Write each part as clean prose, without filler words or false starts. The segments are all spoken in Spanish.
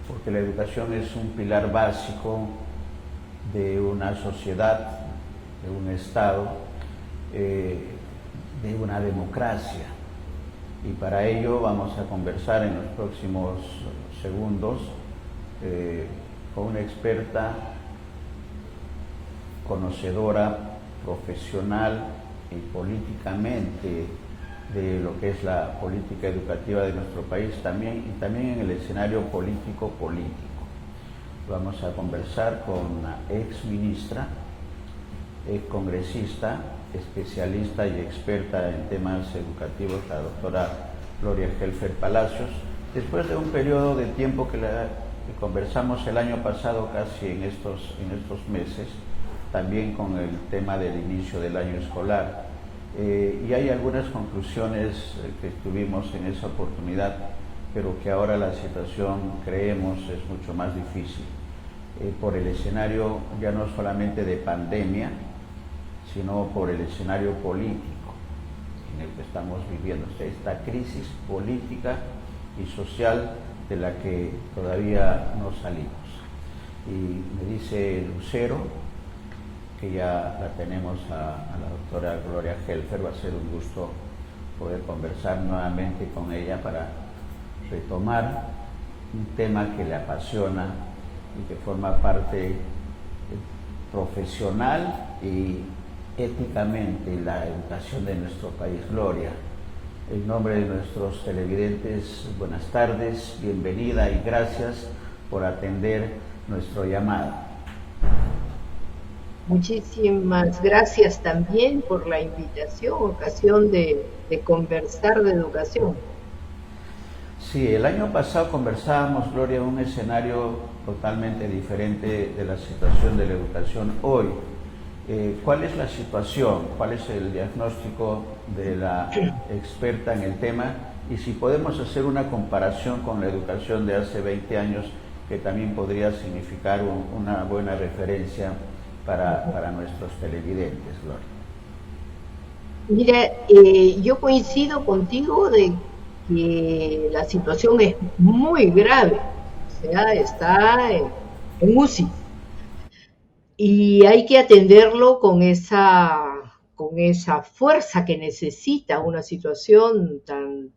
porque la educación es un pilar básico de una sociedad, de un Estado, de una democracia. Y para ello vamos a conversar en los próximos segundos con una experta, conocedora, profesional y políticamente de lo que es la política educativa de nuestro país y también en el escenario político. Vamos a conversar con una ex ministra, ex congresista, especialista y experta en temas educativos, la doctora Gloria Helfer Palacios, después de un periodo de tiempo que conversamos el año pasado casi en estos meses, también con el tema del inicio del año escolar. Y hay algunas conclusiones que tuvimos en esa oportunidad, pero que ahora la situación, creemos, es mucho más difícil por el escenario ya no solamente de pandemia, sino por el escenario político en el que estamos viviendo, esta crisis política y social de la que todavía no salimos. Y me dice Lucero, que ya la tenemos a la doctora Gloria Helfer, va a ser un gusto poder conversar nuevamente con ella para retomar un tema que le apasiona y que forma parte profesional y éticamente la educación de nuestro país. Gloria, en nombre de nuestros televidentes, buenas tardes, bienvenida y gracias por atender nuestro llamado. Muchísimas gracias también por la invitación, ocasión de conversar de educación. Sí, el año pasado conversábamos, Gloria, en un escenario totalmente diferente de la situación de la educación hoy. ¿Cuál es la situación? ¿Cuál es el diagnóstico de la experta en el tema? Y si podemos hacer una comparación con la educación de hace 20 años, que también podría significar una buena referencia para nuestros televidentes, Gloria. Mira, yo coincido contigo de que la situación es muy grave, o sea, está en UCI y hay que atenderlo con esa fuerza que necesita una situación tan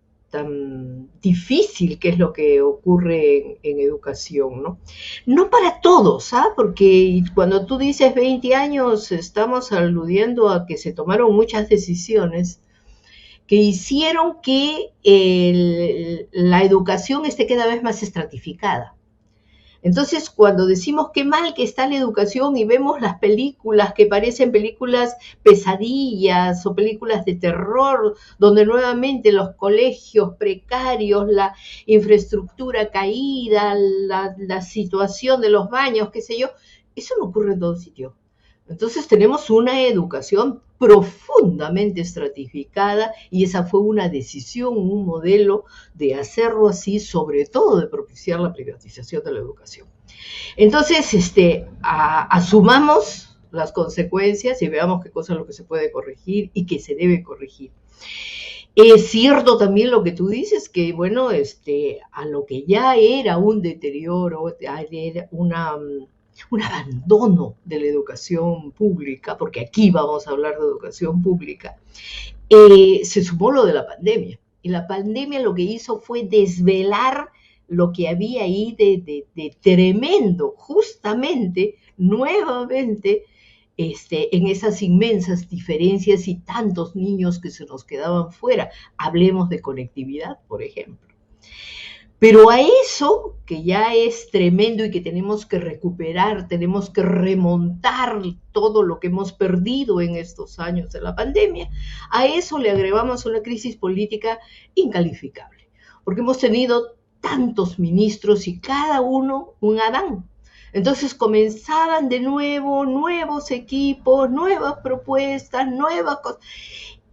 difícil que es lo que ocurre en educación, ¿no? No para todos, ¿ah? Porque cuando tú dices 20 años estamos aludiendo a que se tomaron muchas decisiones que hicieron que la educación esté cada vez más estratificada. Entonces, cuando decimos qué mal que está la educación y vemos las películas que parecen películas pesadillas o películas de terror, donde nuevamente los colegios precarios, la infraestructura caída, la situación de los baños, qué sé yo, eso no ocurre en todo sitio. Entonces tenemos una educación profundamente estratificada y esa fue una decisión, un modelo de hacerlo así, sobre todo de propiciar la privatización de la educación. Entonces, asumamos las consecuencias y veamos qué cosa es lo que se puede corregir y qué se debe corregir. Es cierto también lo que tú dices, que bueno, a lo que ya era un deterioro, era un abandono de la educación pública, porque aquí vamos a hablar de educación pública, se sumó lo de la pandemia. Y la pandemia lo que hizo fue desvelar lo que había ahí de tremendo, justamente, nuevamente, en esas inmensas diferencias y tantos niños que se nos quedaban fuera. Hablemos de conectividad, por ejemplo. Pero a eso, que ya es tremendo y que tenemos que recuperar, tenemos que remontar todo lo que hemos perdido en estos años de la pandemia, a eso le agregamos una crisis política incalificable, porque hemos tenido tantos ministros y cada uno un Adán. Entonces comenzaban de nuevo, nuevos equipos, nuevas propuestas, nuevas cosas.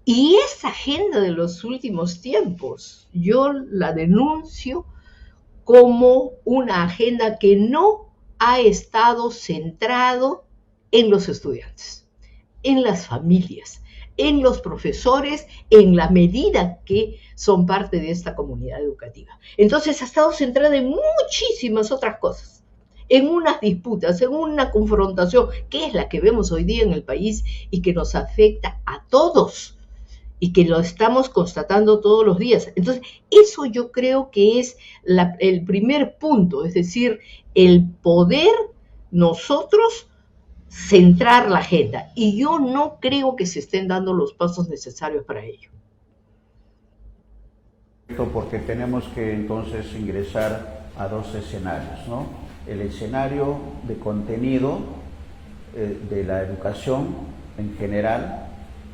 Y esa agenda de los últimos tiempos, yo la denuncio como una agenda que no ha estado centrado en los estudiantes, en las familias, en los profesores, en la medida que son parte de esta comunidad educativa. Entonces ha estado centrada en muchísimas otras cosas, en unas disputas, en una confrontación, que es la que vemos hoy día en el país y que nos afecta a todos y que lo estamos constatando todos los días. Entonces, eso yo creo que es el primer punto, es decir, el poder nosotros centrar la agenda, y yo no creo que se estén dando los pasos necesarios para ello. Porque tenemos que entonces ingresar a dos escenarios, ¿no? El escenario de contenido de la educación en general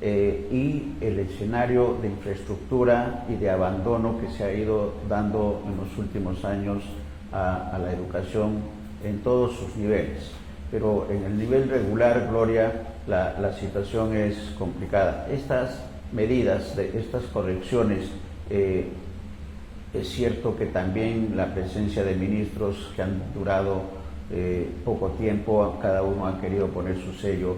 y el escenario de infraestructura y de abandono que se ha ido dando en los últimos años a la educación en todos sus niveles. Pero en el nivel regular, Gloria, la situación es complicada. Estas medidas, estas correcciones, es cierto que también la presencia de ministros que han durado poco tiempo, cada uno ha querido poner su sello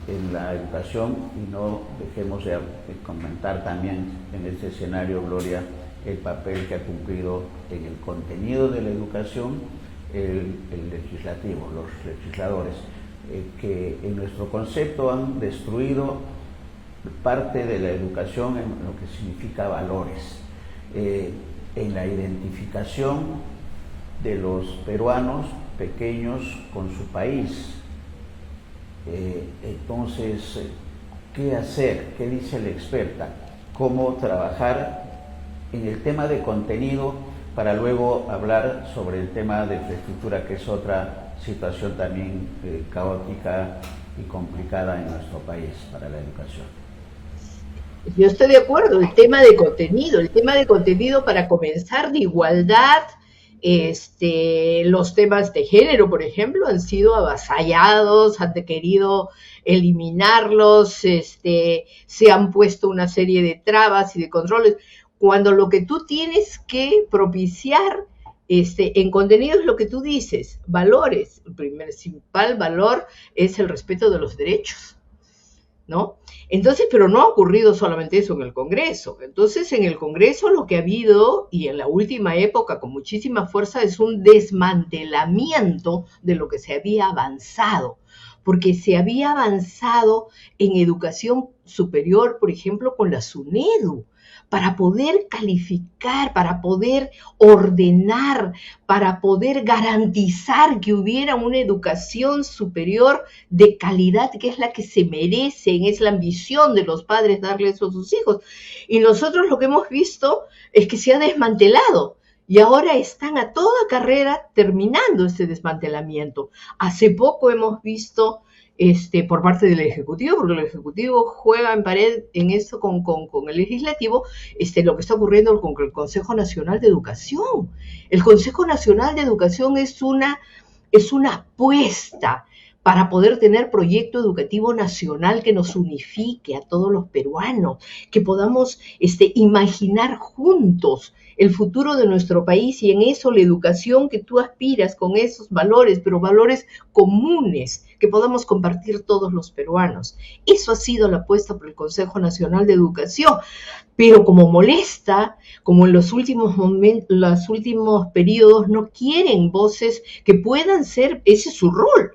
en la educación, y no dejemos de comentar también en este escenario, Gloria, el papel que ha cumplido en el contenido de la educación el legislativo, los legisladores, que en nuestro concepto han destruido parte de la educación en lo que significa valores, en la identificación de los peruanos pequeños con su país. Entonces, ¿qué hacer? ¿Qué dice la experta? ¿Cómo trabajar en el tema de contenido para luego hablar sobre el tema de infraestructura, que es otra situación también caótica y complicada en nuestro país para la educación? Yo estoy de acuerdo, el tema de contenido para comenzar, de igualdad, los temas de género, por ejemplo, han sido avasallados, han querido eliminarlos, se han puesto una serie de trabas y de controles, cuando lo que tú tienes que propiciar en contenido es lo que tú dices, valores. El principal valor es el respeto de los derechos, ¿no? Entonces, pero no ha ocurrido solamente eso en el Congreso. Entonces, en el Congreso lo que ha habido, y en la última época con muchísima fuerza, es un desmantelamiento de lo que se había avanzado, porque se había avanzado en educación superior, por ejemplo, con la SUNEDU, para poder calificar, para poder ordenar, para poder garantizar que hubiera una educación superior de calidad, que es la que se merecen, es la ambición de los padres darle eso a sus hijos. Y nosotros lo que hemos visto es que se ha desmantelado. Y ahora están a toda carrera terminando este desmantelamiento. Hace poco hemos visto por parte del Ejecutivo, porque el Ejecutivo juega en pared en esto con el Legislativo, lo que está ocurriendo con el Consejo Nacional de Educación. El Consejo Nacional de Educación es una apuesta para poder tener proyecto educativo nacional que nos unifique a todos los peruanos, que podamos imaginar juntos el futuro de nuestro país, y en eso la educación que tú aspiras con esos valores, pero valores comunes que podamos compartir todos los peruanos. Eso ha sido la apuesta por el Consejo Nacional de Educación, pero como molesta, como en los últimos periodos no quieren voces que puedan ser, ese es su rol,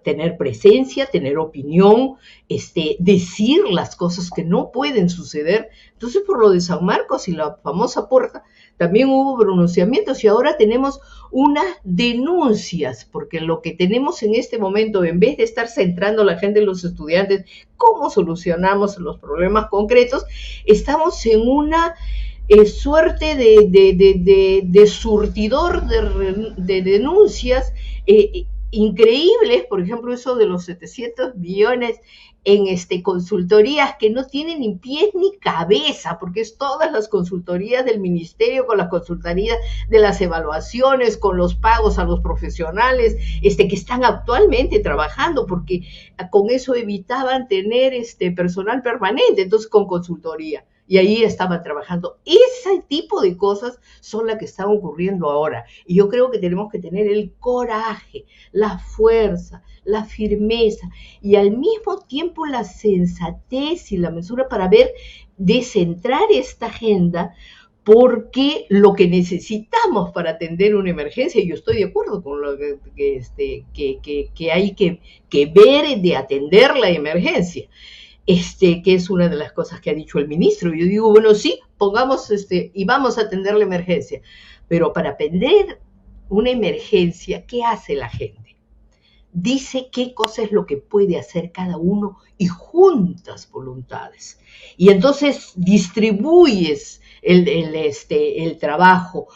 tener presencia, tener opinión, decir las cosas que no pueden suceder. Entonces, por lo de San Marcos y la famosa puerta, también hubo pronunciamientos, y ahora tenemos unas denuncias, porque lo que tenemos en este momento, en vez de estar centrando a la gente, los estudiantes, cómo solucionamos los problemas concretos, estamos en una suerte de surtidor de denuncias increíbles. Por ejemplo, eso de los 700 billones en consultorías que no tienen ni pies ni cabeza, porque es todas las consultorías del ministerio, con las consultorías de las evaluaciones, con los pagos a los profesionales que están actualmente trabajando, porque con eso evitaban tener personal permanente, entonces con consultoría. y ahí estaban trabajando. Ese tipo de cosas son las que están ocurriendo ahora. Y yo creo que tenemos que tener el coraje, la fuerza, la firmeza y al mismo tiempo la sensatez y la mesura para ver, descentrar esta agenda, porque lo que necesitamos para atender una emergencia, y yo estoy de acuerdo con lo que hay que ver de atender la emergencia, que es una de las cosas que ha dicho el ministro. Yo digo, bueno, sí, pongamos y vamos a atender la emergencia, pero para atender una emergencia, ¿qué hace la gente? Dice qué cosa es lo que puede hacer cada uno y juntas voluntades. Y entonces distribuyes el trabajo,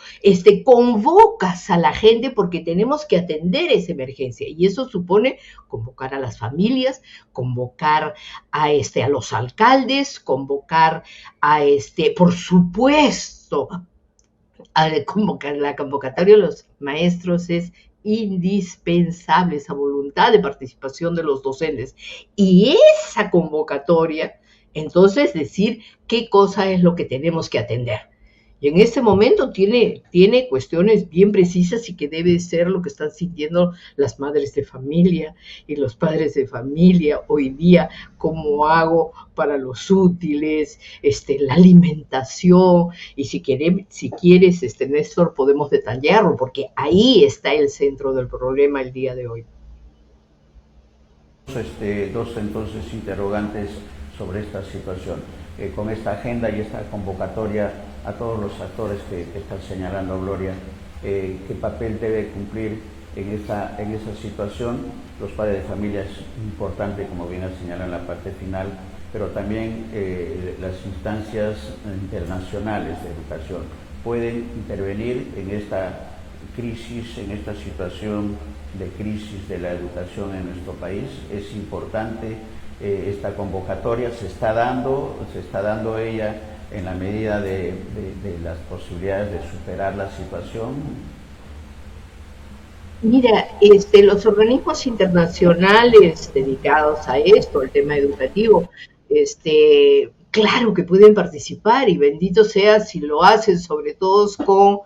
convocas a la gente porque tenemos que atender esa emergencia. Y eso supone convocar a las familias, convocar a los alcaldes, convocar por supuesto, convocar la convocatoria de los maestros es indispensable, esa voluntad de participación de los docentes. Y esa convocatoria, entonces decir qué cosa es lo que tenemos que atender. Y en este momento tiene cuestiones bien precisas y que debe ser lo que están sintiendo las madres de familia y los padres de familia hoy día. ¿Cómo hago para los útiles? La alimentación. Y si quieres, Néstor, podemos detallarlo, porque ahí está el centro del problema el día de hoy. Dos entonces interrogantes sobre esta situación. Con esta agenda y esta convocatoria a todos los actores que están señalando, Gloria, qué papel debe cumplir en esa situación. Los padres de familia es importante, como bien señala en la parte final, pero también las instancias internacionales de educación pueden intervenir en esta crisis, en esta situación de crisis de la educación en nuestro país. Es importante esta convocatoria, se está dando ella en la medida de las posibilidades de superar la situación. Mira, los organismos internacionales dedicados a esto, al tema educativo, claro que pueden participar y bendito sea si lo hacen, sobre todo con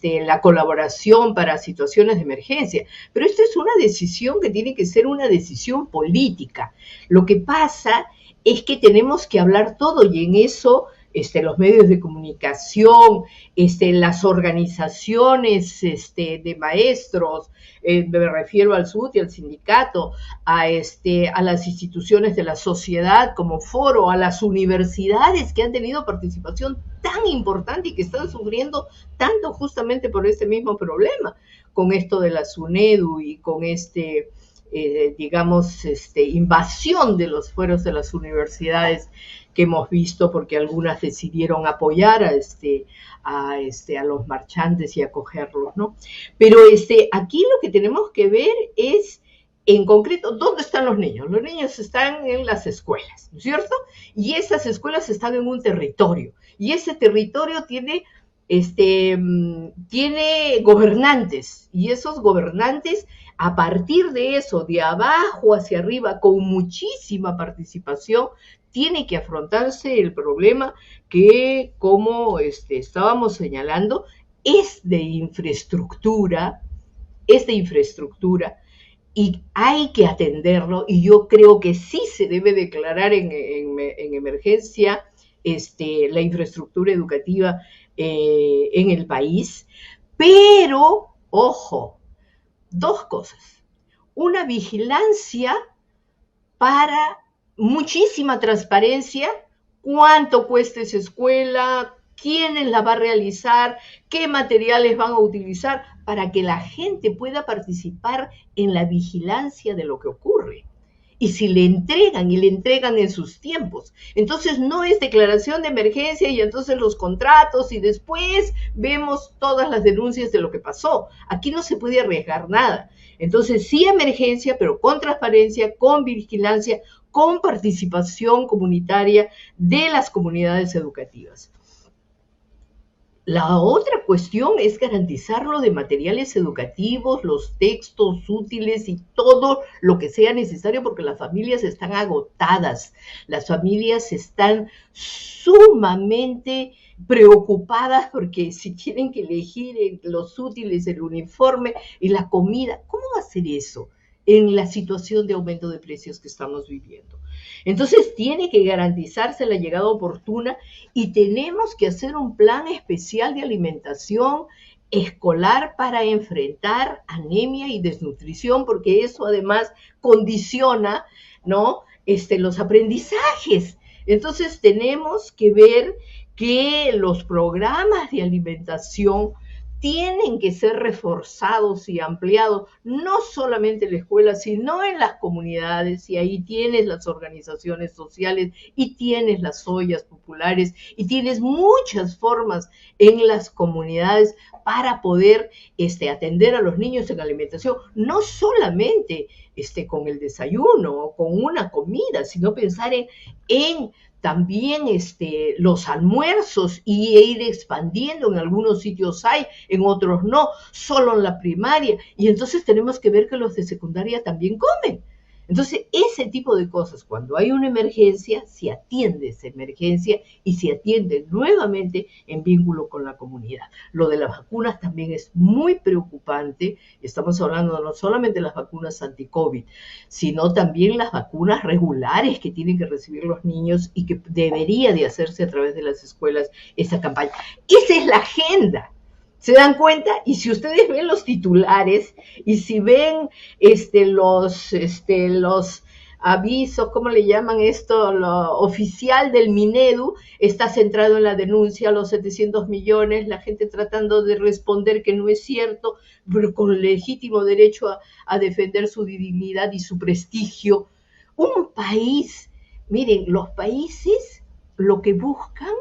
la colaboración para situaciones de emergencia. Pero esto es una decisión que tiene que ser una decisión política. Lo que pasa es que tenemos que hablar todo y en eso los medios de comunicación, las organizaciones de maestros, me refiero al SUT y al sindicato, a las instituciones de la sociedad como foro, a las universidades que han tenido participación tan importante y que están sufriendo tanto justamente por este mismo problema, con esto de la SUNEDU y con invasión de los fueros de las universidades que hemos visto, porque algunas decidieron apoyar a los marchantes y acogerlos, ¿no? Pero aquí lo que tenemos que ver es, en concreto, ¿dónde están los niños? Los niños están en las escuelas, ¿no es cierto? Y esas escuelas están en un territorio, y ese territorio tiene gobernantes, y esos gobernantes, a partir de eso, de abajo hacia arriba, con muchísima participación, tiene que afrontarse el problema que, como estábamos señalando, es de infraestructura, y hay que atenderlo, y yo creo que sí se debe declarar en emergencia la infraestructura educativa en el país, pero, ojo, dos cosas. Una vigilancia para muchísima transparencia, cuánto cuesta esa escuela, quiénes la va a realizar, qué materiales van a utilizar, para que la gente pueda participar en la vigilancia de lo que ocurre. Y si le entregan en sus tiempos. Entonces no es declaración de emergencia y entonces los contratos y después vemos todas las denuncias de lo que pasó. Aquí no se puede arriesgar nada. Entonces sí emergencia, pero con transparencia, con vigilancia, con participación comunitaria de las comunidades educativas. La otra cuestión es garantizarlo de materiales educativos, los textos útiles y todo lo que sea necesario, porque las familias están agotadas, las familias están sumamente preocupadas porque si tienen que elegir los útiles, el uniforme y la comida, ¿cómo va a ser eso en la situación de aumento de precios que estamos viviendo? Entonces tiene que garantizarse la llegada oportuna y tenemos que hacer un plan especial de alimentación escolar para enfrentar anemia y desnutrición, porque eso además condiciona, ¿no? Los aprendizajes. Entonces tenemos que ver que los programas de alimentación tienen que ser reforzados y ampliados, no solamente en la escuela, sino en las comunidades, y ahí tienes las organizaciones sociales, y tienes las ollas populares, y tienes muchas formas en las comunidades para poder atender a los niños en alimentación, no solamente con el desayuno o con una comida, sino pensar en también los almuerzos y ir expandiendo. En algunos sitios hay, en otros no, solo en la primaria, y entonces tenemos que ver que los de secundaria también comen. Entonces, ese tipo de cosas, cuando hay una emergencia, se atiende esa emergencia y se atiende nuevamente en vínculo con la comunidad. Lo de las vacunas también es muy preocupante. Estamos hablando no solamente de las vacunas anti-COVID, sino también las vacunas regulares que tienen que recibir los niños y que debería de hacerse a través de las escuelas esa campaña. Esa es la agenda. ¿Se dan cuenta? Y si ustedes ven los titulares y si ven los avisos, ¿cómo le llaman esto? Lo oficial del Minedu está centrado en la denuncia, los 700 millones, la gente tratando de responder que no es cierto, pero con legítimo derecho a defender su dignidad y su prestigio. Un país, miren, los países lo que buscan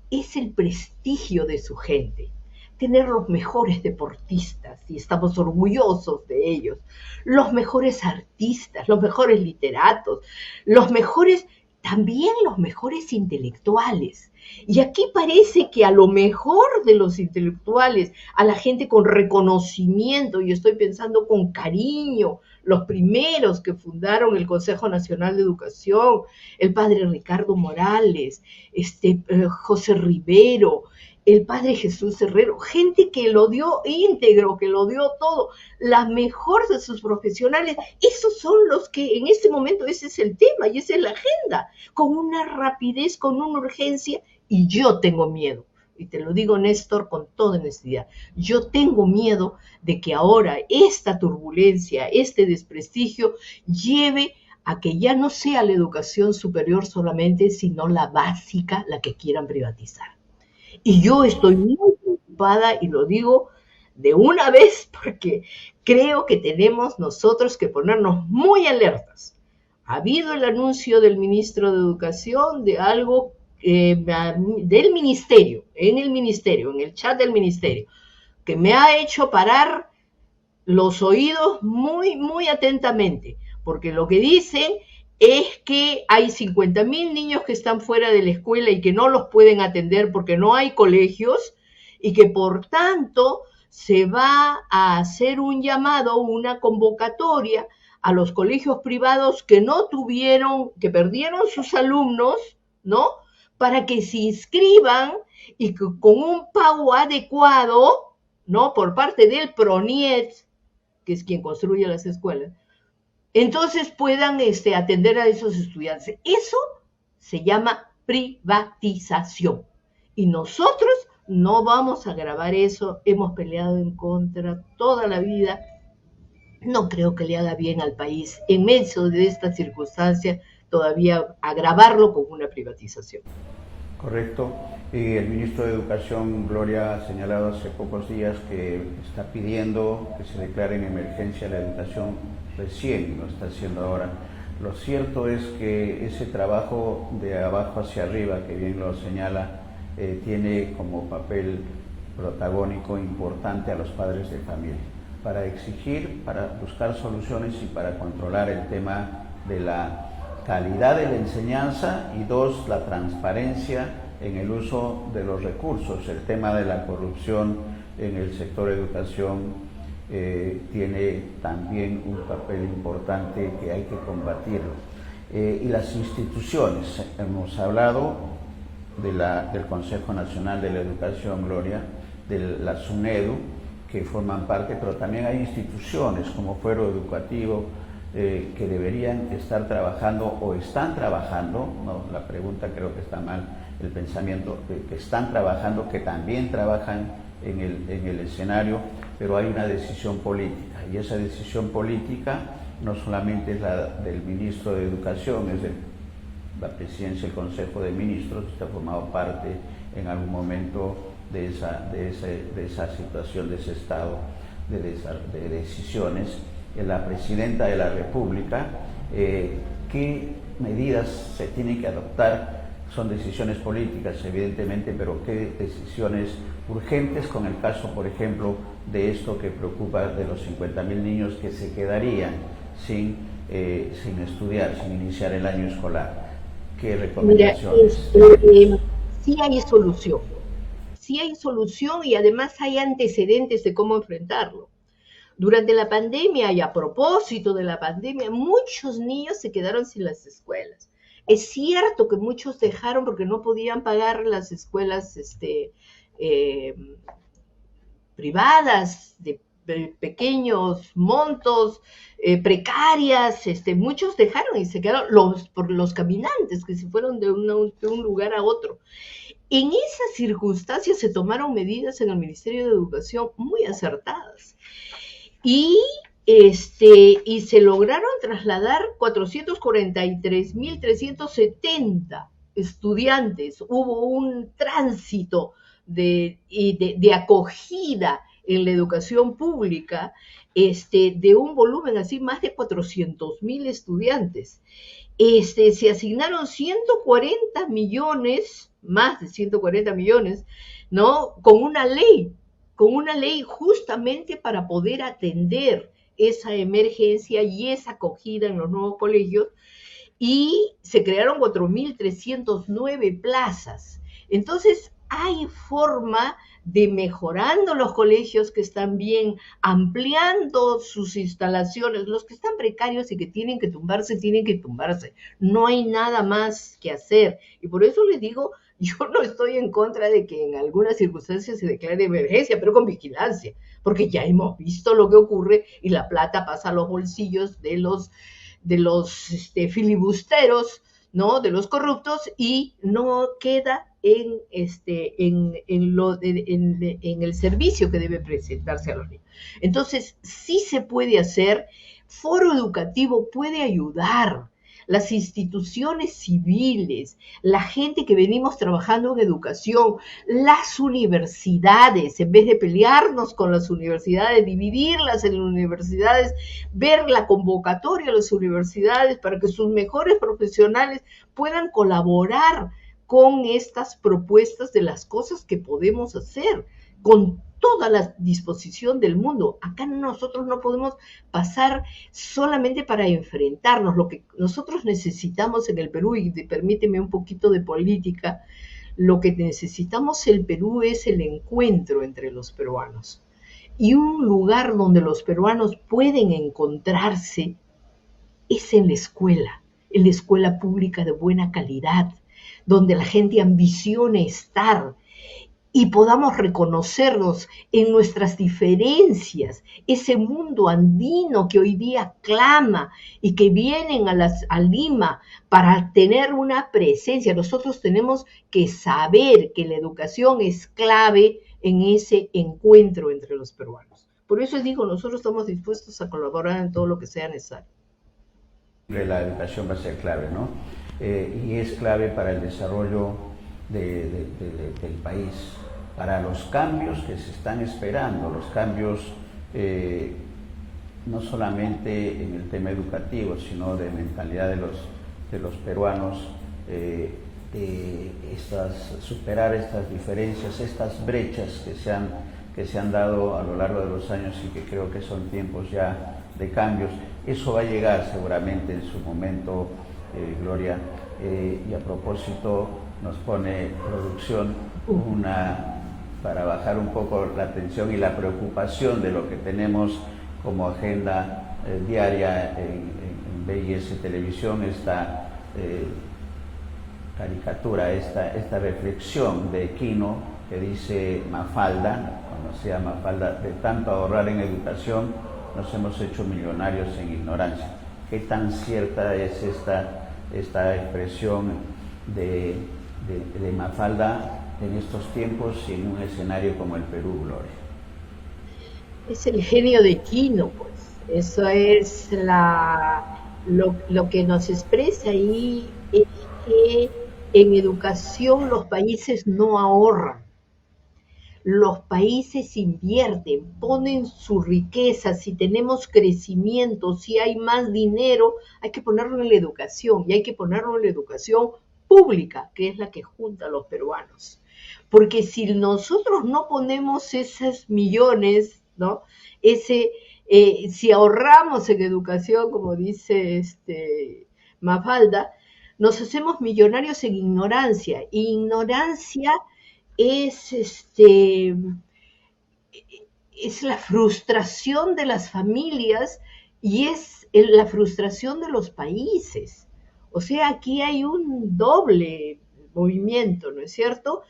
es el prestigio de su gente. Tener los mejores deportistas, y estamos orgullosos de ellos, los mejores artistas, los mejores literatos, también los mejores intelectuales. Y aquí parece que a lo mejor de los intelectuales, a la gente con reconocimiento, y estoy pensando con cariño, los primeros que fundaron el Consejo Nacional de Educación, el padre Ricardo Morales, José Rivero, el padre Jesús Herrero, gente que lo dio íntegro, que lo dio todo, la mejor de sus profesionales. Esos son los que en este momento, ese es el tema y esa es la agenda, con una rapidez, con una urgencia, y yo tengo miedo. Y te lo digo, Néstor, con toda honestidad, yo tengo miedo de que ahora esta turbulencia, este desprestigio, lleve a que ya no sea la educación superior solamente, sino la básica, la que quieran privatizar. Y yo estoy muy preocupada, y lo digo de una vez, porque creo que tenemos nosotros que ponernos muy alertas. Ha habido el anuncio del ministro de Educación de algo del ministerio, en el chat del ministerio, que me ha hecho parar los oídos muy, muy atentamente, porque lo que dicen es que hay 50.000 niños que están fuera de la escuela y que no los pueden atender porque no hay colegios, y que por tanto se va a hacer un llamado, una convocatoria a los colegios privados que que perdieron sus alumnos, ¿no? Para que se inscriban y que con un pago adecuado, ¿no? Por parte del PRONIET, que es quien construye las escuelas, entonces puedan atender a esos estudiantes. Eso se llama privatización. Y nosotros no vamos a agravar eso. Hemos peleado en contra toda la vida. No creo que le haga bien al país, en medio de esta circunstancia, todavía agravarlo con una privatización. Correcto. Y el ministro de Educación, Gloria, ha señalado hace pocos días que está pidiendo que se declare en emergencia la educación. Recién lo está haciendo ahora. Lo cierto es que ese trabajo de abajo hacia arriba, que bien lo señala, tiene como papel protagónico importante a los padres de familia, para exigir, para buscar soluciones y para controlar el tema de la calidad de la enseñanza, y dos, la transparencia en el uso de los recursos. El tema de la corrupción en el sector educación tiene también un papel importante que hay que combatirlo. Y las instituciones, hemos hablado del Consejo Nacional de la Educación, Gloria, de la SUNEDU, que forman parte, pero también hay instituciones como Fuero Educativo que deberían estar trabajando o están trabajando, no, la pregunta creo que está mal, el pensamiento, que están trabajando, que también trabajan en el escenario, pero hay una decisión política, y esa decisión política no solamente es la del ministro de Educación, es de la presidencia del Consejo de Ministros, que ha formado parte en algún momento de esa situación, de ese estado de decisiones, la presidenta de la República. ¿Qué medidas se tienen que adoptar? Son decisiones políticas, evidentemente, pero ¿qué decisiones urgentes con el caso, por ejemplo, de esto que preocupa de los 50.000 niños que se quedarían sin estudiar, sin iniciar el año escolar? ¿Qué recomendaciones? Mira, sí hay solución. Sí hay solución y además hay antecedentes de cómo enfrentarlo. Durante la pandemia y a propósito de la pandemia, muchos niños se quedaron sin las escuelas. Es cierto que muchos dejaron porque no podían pagar las escuelas privadas de pequeños montos, precarias, muchos dejaron y se quedaron por los caminantes que se fueron de un lugar a otro. En esas circunstancias se tomaron medidas en el Ministerio de Educación muy acertadas y se lograron trasladar 443.370 estudiantes. Hubo un tránsito de acogida en la educación pública de un volumen así, más de 400.000 estudiantes. Se asignaron 140 millones, más de 140 millones, ¿no? Con una ley justamente para poder atender esa emergencia y esa acogida en los nuevos colegios, y se crearon 4.309 plazas. Entonces, hay forma de mejorando los colegios que están bien, ampliando sus instalaciones. Los que están precarios y que tienen que tumbarse, tienen que tumbarse. No hay nada más que hacer. Y por eso les digo, yo no estoy en contra de que en algunas circunstancias se declare emergencia, pero con vigilancia, porque ya hemos visto lo que ocurre y la plata pasa a los bolsillos de los filibusteros, ¿no? De los corruptos, y no queda en el servicio que debe presentarse a los niños. Entonces, sí se puede hacer. Foro Educativo puede ayudar. Las instituciones civiles, la gente que venimos trabajando en educación, las universidades, en vez de pelearnos con las universidades, dividirlas en universidades, ver la convocatoria de las universidades para que sus mejores profesionales puedan colaborar con estas propuestas de las cosas que podemos hacer, con toda la disposición del mundo. Acá nosotros no podemos pasar solamente para enfrentarnos. Lo que nosotros necesitamos en el Perú, y permíteme un poquito de política, lo que necesitamos en el Perú es el encuentro entre los peruanos. Y un lugar donde los peruanos pueden encontrarse es en la escuela pública de buena calidad, donde la gente ambicione estar y podamos reconocernos en nuestras diferencias, ese mundo andino que hoy día clama y que vienen a Lima para tener una presencia. Nosotros tenemos que saber que la educación es clave en ese encuentro entre los peruanos. Por eso les digo, nosotros estamos dispuestos a colaborar en todo lo que sea necesario. La educación va a ser clave, ¿no? Y es clave para el desarrollo del país, para los cambios que se están esperando, los cambios no solamente en el tema educativo, sino de mentalidad de los peruanos, superar estas diferencias, estas brechas que se han dado a lo largo de los años y que creo que son tiempos ya de cambios. Eso va a llegar seguramente en su momento, Gloria. Y a propósito nos pone producción para bajar un poco la tensión y la preocupación de lo que tenemos como agenda diaria en BIS Televisión, esta caricatura, esta reflexión de Quino que dice Mafalda, conocida Mafalda, de tanto ahorrar en educación nos hemos hecho millonarios en ignorancia. ¿Qué tan cierta es esta expresión de Mafalda en estos tiempos y en un escenario como el Perú, Gloria? Es el genio de Quino, pues. Eso es lo que nos expresa ahí, es que en educación los países no ahorran. Los países invierten, ponen su riqueza, si tenemos crecimiento, si hay más dinero, hay que ponerlo en la educación, y hay que ponerlo en la educación pública, que es la que junta a los peruanos. Porque si nosotros no ponemos esos millones, ¿no? Si ahorramos en educación, como dice Mafalda, nos hacemos millonarios en ignorancia. Y ignorancia es, es la frustración de las familias y es la frustración de los países. O sea, aquí hay un doble movimiento, ¿no es cierto?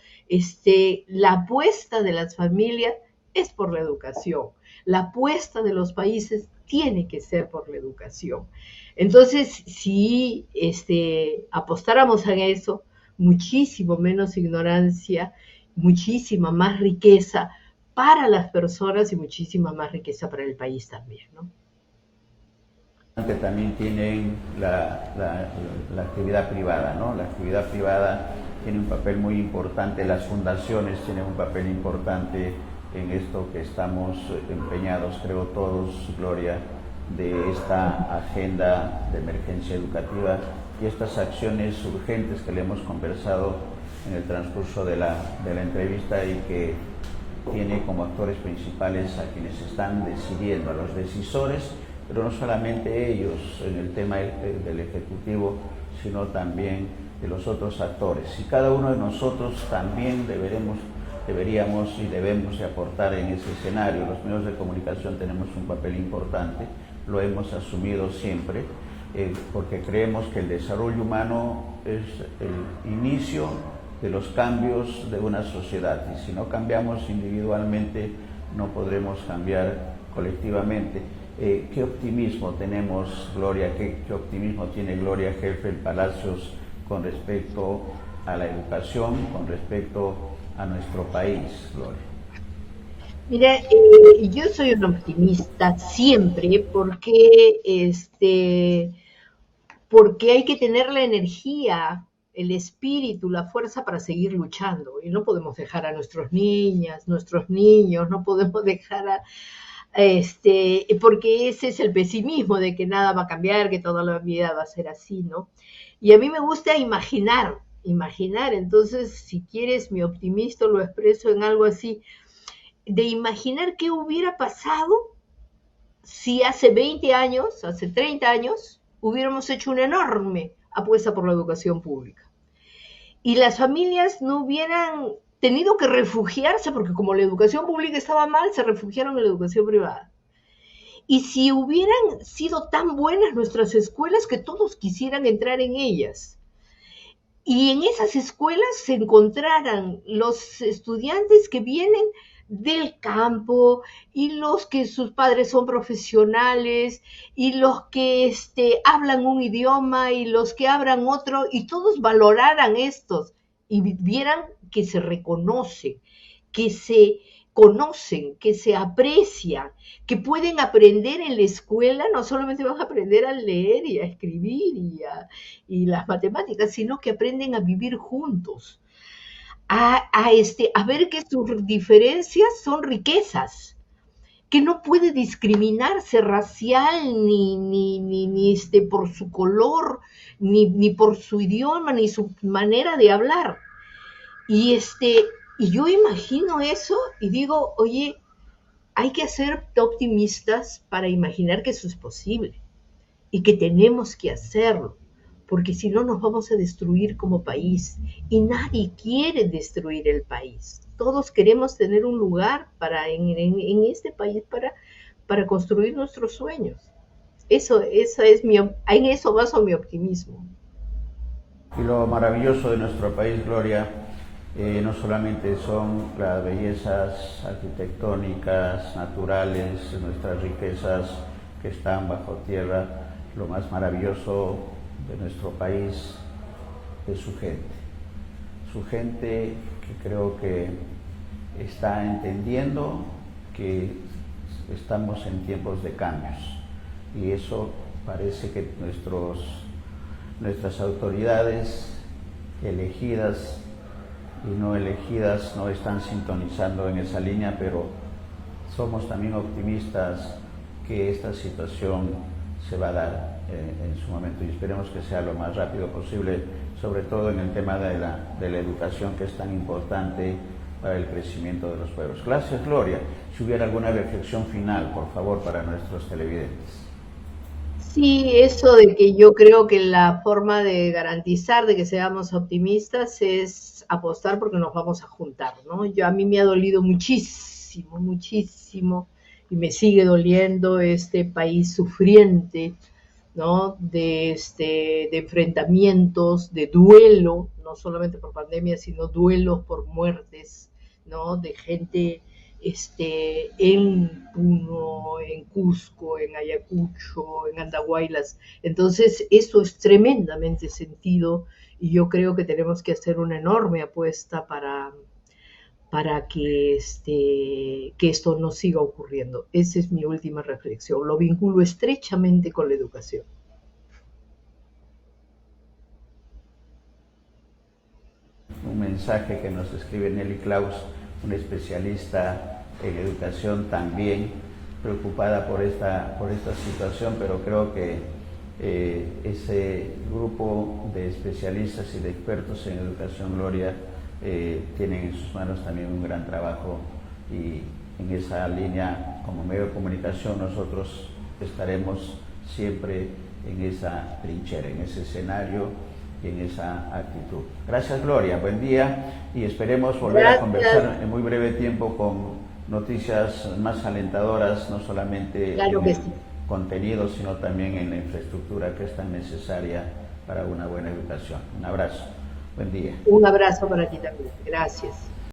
La apuesta de las familias es por la educación. La apuesta de los países tiene que ser por la educación. Entonces, si apostáramos a eso, muchísimo menos ignorancia, muchísima más riqueza para las personas y muchísima más riqueza para el país también, ¿no? También tienen la actividad privada, ¿no? La actividad privada tiene un papel muy importante, las fundaciones tienen un papel importante en esto que estamos empeñados, creo todos, Gloria, de esta agenda de emergencia educativa y estas acciones urgentes que le hemos conversado en el transcurso de la entrevista y que tiene como actores principales a quienes están decidiendo, a los decisores, pero no solamente ellos en el tema del Ejecutivo, sino también de los otros actores. Y cada uno de nosotros también deberíamos y debemos de aportar en ese escenario. Los medios de comunicación tenemos un papel importante, lo hemos asumido siempre, porque creemos que el desarrollo humano es el inicio de los cambios de una sociedad, y si no cambiamos individualmente no podremos cambiar colectivamente. ¿Qué optimismo tenemos, Gloria? ¿Qué optimismo tiene Gloria Gelfel Palacios con respecto a la educación, con respecto a nuestro país, Gloria? Mira, yo soy una optimista siempre porque hay que tener la energía, el espíritu, la fuerza para seguir luchando. Y no podemos dejar a nuestros niños, no podemos dejar porque ese es el pesimismo de que nada va a cambiar, que toda la vida va a ser así, ¿no? Y a mí me gusta imaginar, entonces si quieres mi optimismo lo expreso en algo así, de imaginar qué hubiera pasado si hace 20 años, hace 30 años, hubiéramos hecho una enorme apuesta por la educación pública. Y las familias no hubieran tenido que refugiarse, porque como la educación pública estaba mal, se refugiaron en la educación privada. Y si hubieran sido tan buenas nuestras escuelas que todos quisieran entrar en ellas. Y en esas escuelas se encontraran los estudiantes que vienen del campo y los que sus padres son profesionales y los que hablan un idioma y los que hablan otro y todos valoraran estos y vieran que se reconocen, que se conocen, que se aprecian, que pueden aprender en la escuela, no solamente van a aprender a leer y a escribir y las matemáticas, sino que aprenden a vivir juntos, a ver que sus diferencias son riquezas, que no puede discriminarse racial ni por su color, ni por su idioma, ni su manera de hablar. Y yo imagino eso y digo, oye, hay que ser optimistas para imaginar que eso es posible y que tenemos que hacerlo, porque si no nos vamos a destruir como país y nadie quiere destruir el país. Todos queremos tener un lugar en este país para construir nuestros sueños. En eso baso mi optimismo. Y lo maravilloso de nuestro país, Gloria, no solamente son las bellezas arquitectónicas, naturales, nuestras riquezas que están bajo tierra, lo más maravilloso de nuestro país es su gente que creo que está entendiendo que estamos en tiempos de cambios y eso parece que nuestras autoridades elegidas y no elegidas no están sintonizando en esa línea, pero somos también optimistas que esta situación se va a dar en su momento y esperemos que sea lo más rápido posible, sobre todo en el tema de la educación, que es tan importante para el crecimiento de los pueblos. Gracias, Gloria. Si hubiera alguna reflexión final, por favor, para nuestros televidentes. Sí, eso de que yo creo que la forma de garantizar de que seamos optimistas es apostar porque nos vamos a juntar, ¿no? A mí me ha dolido muchísimo, muchísimo, y me sigue doliendo este país sufriente, ¿no? De enfrentamientos, de duelo, no solamente por pandemia, sino duelos por muertes, ¿no? De gente en Puno, en Cusco, en Ayacucho, en Andahuaylas. Entonces, eso es tremendamente sentido y yo creo que tenemos que hacer una enorme apuesta para que esto no siga ocurriendo. Esa es mi última reflexión. Lo vinculo estrechamente con la educación. Un mensaje que nos escribe Nelly Klaus, una especialista en educación también preocupada por esta situación, pero creo que ese grupo de especialistas y de expertos en educación, Gloria, tienen en sus manos también un gran trabajo y en esa línea, como medio de comunicación, nosotros estaremos siempre en esa trinchera, en ese escenario y en esa actitud. Gracias, Gloria, buen día y esperemos volver a conversar en muy breve tiempo con noticias más alentadoras, no solamente Claro en que el sí. contenido, sino también en la infraestructura que es tan necesaria para una buena educación. Un abrazo, buen día. Un abrazo para ti también. Gracias.